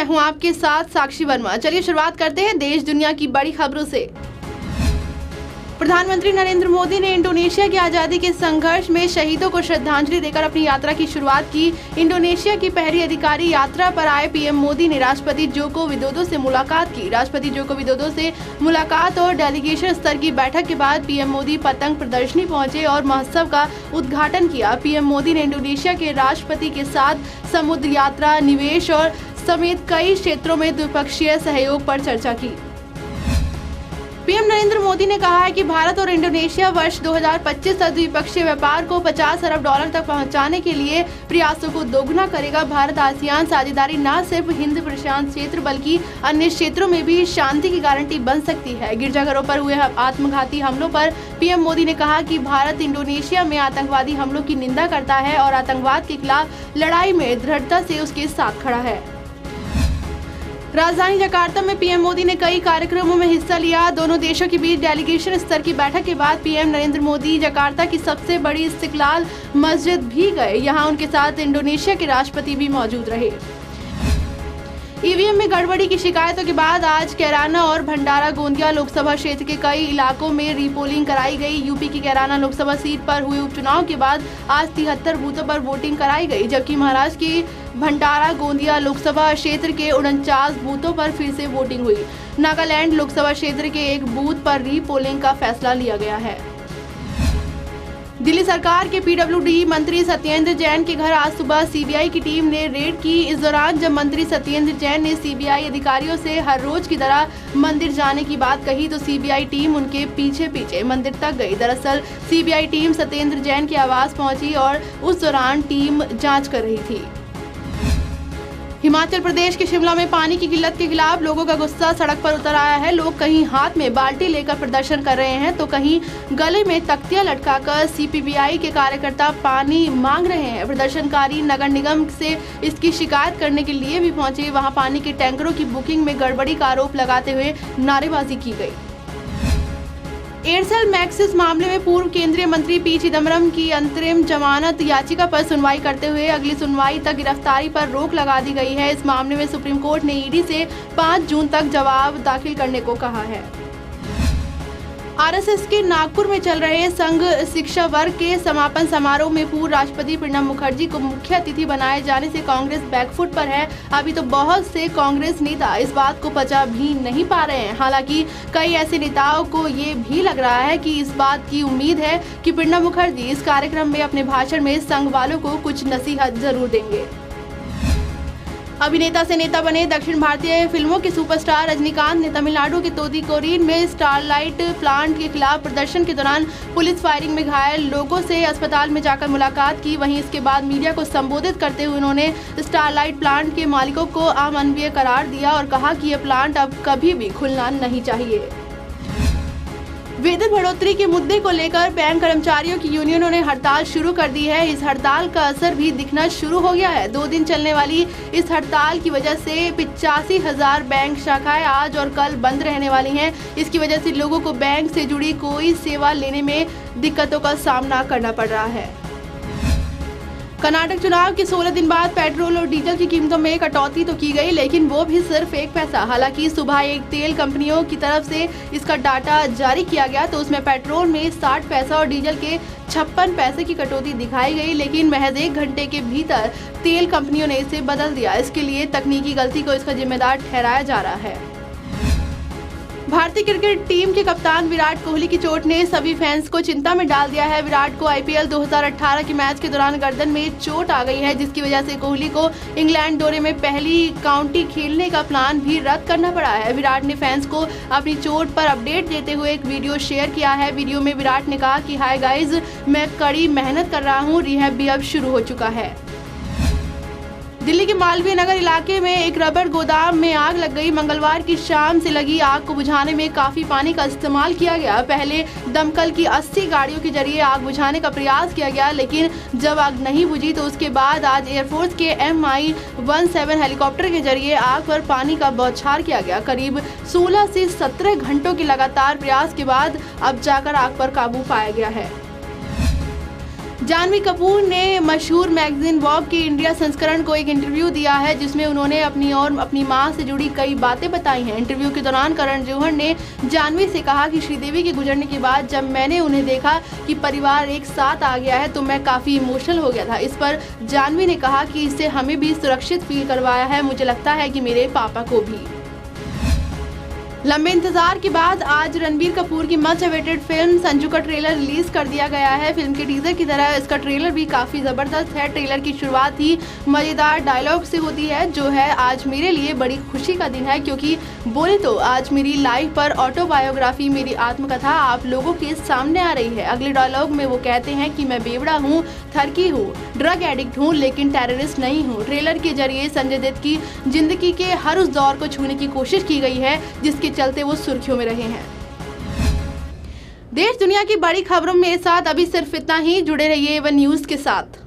मैं हूं आपके साथ साक्षी वर्मा। चलिए शुरुआत करते हैं देश दुनिया की बड़ी खबरों से। प्रधानमंत्री नरेंद्र मोदी ने इंडोनेशिया की आजादी के संघर्ष में शहीदों को श्रद्धांजलि देकर अपनी यात्रा की शुरुआत की। इंडोनेशिया की पहली अधिकारी यात्रा पर आए पीएम मोदी ने राष्ट्रपति जोको विदोदो से मुलाकात की। राष्ट्रपति जोको विदोदो से मुलाकात और डेलीगेशन स्तर की बैठक के बाद पीएम मोदी पतंग प्रदर्शनी पहुंचे और महोत्सव का उद्घाटन किया। पीएम मोदी ने इंडोनेशिया के राष्ट्रपति के साथ समुद्र यात्रा, निवेश और समेत कई क्षेत्रों में द्विपक्षीय सहयोग पर चर्चा की। पीएम नरेंद्र मोदी ने कहा है कि भारत और इंडोनेशिया वर्ष 2025 तक द्विपक्षीय व्यापार को 50 अरब डॉलर तक पहुंचाने के लिए प्रयासों को दोगुना करेगा। भारत आसियान साझेदारी न सिर्फ हिंद प्रशांत क्षेत्र बल्कि अन्य क्षेत्रों में भी शांति की गारंटी बन सकती है। गिरजाघरों पर हुए आत्मघाती हमलों पर पीएम मोदी ने कहा कि भारत इंडोनेशिया में आतंकवादी हमलों की निंदा करता है और आतंकवाद के खिलाफ लड़ाई में दृढ़ता से उसके साथ खड़ा है। राजधानी जकार्ता में पीएम मोदी ने कई कार्यक्रमों में हिस्सा लिया। दोनों देशों के बीच डेलीगेशन स्तर की बैठक के बाद पीएम नरेंद्र मोदी जकार्ता की सबसे बड़ी इस्तिकलाल मस्जिद भी गए। यहां उनके साथ इंडोनेशिया के राष्ट्रपति भी मौजूद रहे। ईवीएम में गड़बड़ी की शिकायतों के बाद आज कैराना और भंडारा गोंदिया लोकसभा क्षेत्र के कई इलाकों में रीपोलिंग कराई गई। यूपी की कैराना लोकसभा सीट पर हुए उपचुनाव के बाद आज 73 बूथों पर वोटिंग कराई गई, जबकि महाराष्ट्र की भंडारा गोंदिया लोकसभा क्षेत्र के 49 बूथों पर फिर से वोटिंग हुई। नागालैंड लोकसभा क्षेत्र के एक बूथ पर रीपोलिंग का फैसला लिया गया है। दिल्ली सरकार के पीडब्ल्यूडी मंत्री सत्येंद्र जैन के घर आज सुबह सीबीआई की टीम ने रेड की। इस दौरान जब मंत्री सत्येंद्र जैन ने सीबीआई अधिकारियों से हर रोज की तरह मंदिर जाने की बात कही तो सीबीआई टीम उनके पीछे पीछे मंदिर तक गई। दरअसल सीबीआई टीम सत्येंद्र जैन के आवास पहुंची और उस दौरान टीम जांच कर रही थी। हिमाचल प्रदेश के शिमला में पानी की किल्लत के खिलाफ लोगों का गुस्सा सड़क पर उतर आया है। लोग कहीं हाथ में बाल्टी लेकर प्रदर्शन कर रहे हैं तो कहीं गले में तख्तियां लटकाकर सीपीबीआई के कार्यकर्ता पानी मांग रहे हैं। प्रदर्शनकारी नगर निगम से इसकी शिकायत करने के लिए भी पहुंचे। वहां पानी के टैंकरों की बुकिंग में गड़बड़ी का आरोप लगाते हुए नारेबाजी की गई। एयरसेल मैक्सिस मामले में पूर्व केंद्रीय मंत्री पी चिदम्बरम की अंतरिम जमानत याचिका पर सुनवाई करते हुए अगली सुनवाई तक गिरफ्तारी पर रोक लगा दी गई है। इस मामले में सुप्रीम कोर्ट ने ईडी से 5 जून तक जवाब दाखिल करने को कहा है। आरएसएस के नागपुर में चल रहे संघ शिक्षा वर्ग के समापन समारोह में पूर्व राष्ट्रपति प्रणब मुखर्जी को मुख्य अतिथि बनाए जाने से कांग्रेस बैकफुट पर है। अभी तो बहुत से कांग्रेस नेता इस बात को पचा भी नहीं पा रहे हैं। हालांकि कई ऐसे नेताओं को ये भी लग रहा है कि इस बात की उम्मीद है कि प्रणब मुखर्जी इस कार्यक्रम में अपने भाषण में संघ वालों को कुछ नसीहत जरूर देंगे। अभिनेता से नेता बने दक्षिण भारतीय फिल्मों के सुपरस्टार रजनीकांत ने तमिलनाडु के तूतीकोरिन में स्टरलाइट प्लांट के खिलाफ प्रदर्शन के दौरान पुलिस फायरिंग में घायल लोगों से अस्पताल में जाकर मुलाकात की। वहीं इसके बाद मीडिया को संबोधित करते हुए उन्होंने स्टरलाइट प्लांट के मालिकों को अमानवीय करार दिया और कहा कि यह प्लांट अब कभी भी खुलना नहीं चाहिए। वेतन बढ़ोतरी के मुद्दे को लेकर बैंक कर्मचारियों की यूनियनों ने हड़ताल शुरू कर दी है। इस हड़ताल का असर भी दिखना शुरू हो गया है। 2 दिन चलने वाली इस हड़ताल की वजह से 85,000 बैंक शाखाएं आज और कल बंद रहने वाली हैं। इसकी वजह से लोगों को बैंक से जुड़ी कोई सेवा लेने में दिक्कतों का सामना करना पड़ रहा है। कर्नाटक चुनाव के 16 दिन बाद पेट्रोल और डीजल की कीमतों में कटौती तो की गई, लेकिन वो भी सिर्फ 1 पैसा। हालांकि सुबह एक तेल कंपनियों की तरफ से इसका डाटा जारी किया गया तो उसमें पेट्रोल में 60 पैसा और डीजल के 56 पैसे की कटौती दिखाई गई, लेकिन महज 1 घंटे के भीतर तेल कंपनियों ने इसे बदल दिया। इसके लिए तकनीकी गलती को इसका जिम्मेदार ठहराया जा रहा है। भारतीय क्रिकेट टीम के कप्तान विराट कोहली की चोट ने सभी फैंस को चिंता में डाल दिया है। विराट को आईपीएल 2018 के मैच के दौरान गर्दन में चोट आ गई है, जिसकी वजह से कोहली को इंग्लैंड दौरे में पहली काउंटी खेलने का प्लान भी रद्द करना पड़ा है। विराट ने फैंस को अपनी चोट पर अपडेट देते हुए एक वीडियो शेयर किया है। वीडियो में विराट ने कहा कि हाय गाइज, मैं कड़ी मेहनत कर रहा हूँ, रिहैब भी अब शुरू हो चुका है। दिल्ली के मालवीय नगर इलाके में एक रबर गोदाम में आग लग गई। मंगलवार की शाम से लगी आग को बुझाने में काफी पानी का इस्तेमाल किया गया। पहले दमकल की 80 गाड़ियों के जरिए आग बुझाने का प्रयास किया गया, लेकिन जब आग नहीं बुझी तो उसके बाद आज एयरफोर्स के MI-17 हेलीकॉप्टर के जरिए आग पर पानी का बौछार किया गया। करीब 16 से 17 घंटों के लगातार प्रयास के बाद अब जाकर आग पर काबू पाया गया है। जानवी कपूर ने मशहूर मैगजीन वॉग के इंडिया संस्करण को एक इंटरव्यू दिया है, जिसमें उन्होंने अपनी और अपनी मां से जुड़ी कई बातें बताई हैं। इंटरव्यू के दौरान करण जौहर ने जानवी से कहा कि श्रीदेवी के गुजरने के बाद जब मैंने उन्हें देखा कि परिवार एक साथ आ गया है तो मैं काफ़ी इमोशनल हो गया था। इस पर जानवी ने कहा कि इससे हमें भी सुरक्षित फील करवाया है, मुझे लगता है कि मेरे पापा को भी। लंबे इंतजार के बाद आज रणबीर कपूर की मच अवेटेड फिल्म संजू का ट्रेलर रिलीज कर दिया गया है। फिल्म के टीजर की तरह इसका ट्रेलर भी काफ़ी ज़बरदस्त है। ट्रेलर की शुरुआत ही मज़ेदार डायलॉग से होती है, जो है आज मेरे लिए बड़ी खुशी का दिन है, क्योंकि बोले तो आज मेरी लाइफ पर ऑटोबायोग्राफी, मेरी आत्मकथा आप लोगों के सामने आ रही है। अगले डायलॉग में वो कहते हैं कि मैं बेवड़ा हूँ, थरकी हूँ, ड्रग एडिक्ट हूँ, लेकिन टेररिस्ट नहीं हूँ। ट्रेलर के जरिए संजय दत्त की जिंदगी के हर उस दौर को छूने की कोशिश की गई है जिसके चलते वो सुर्खियों में रहे हैं। देश दुनिया की बड़ी खबरों में साथ अभी सिर्फ इतना ही। जुड़े रहिए A1 न्यूज़ के साथ।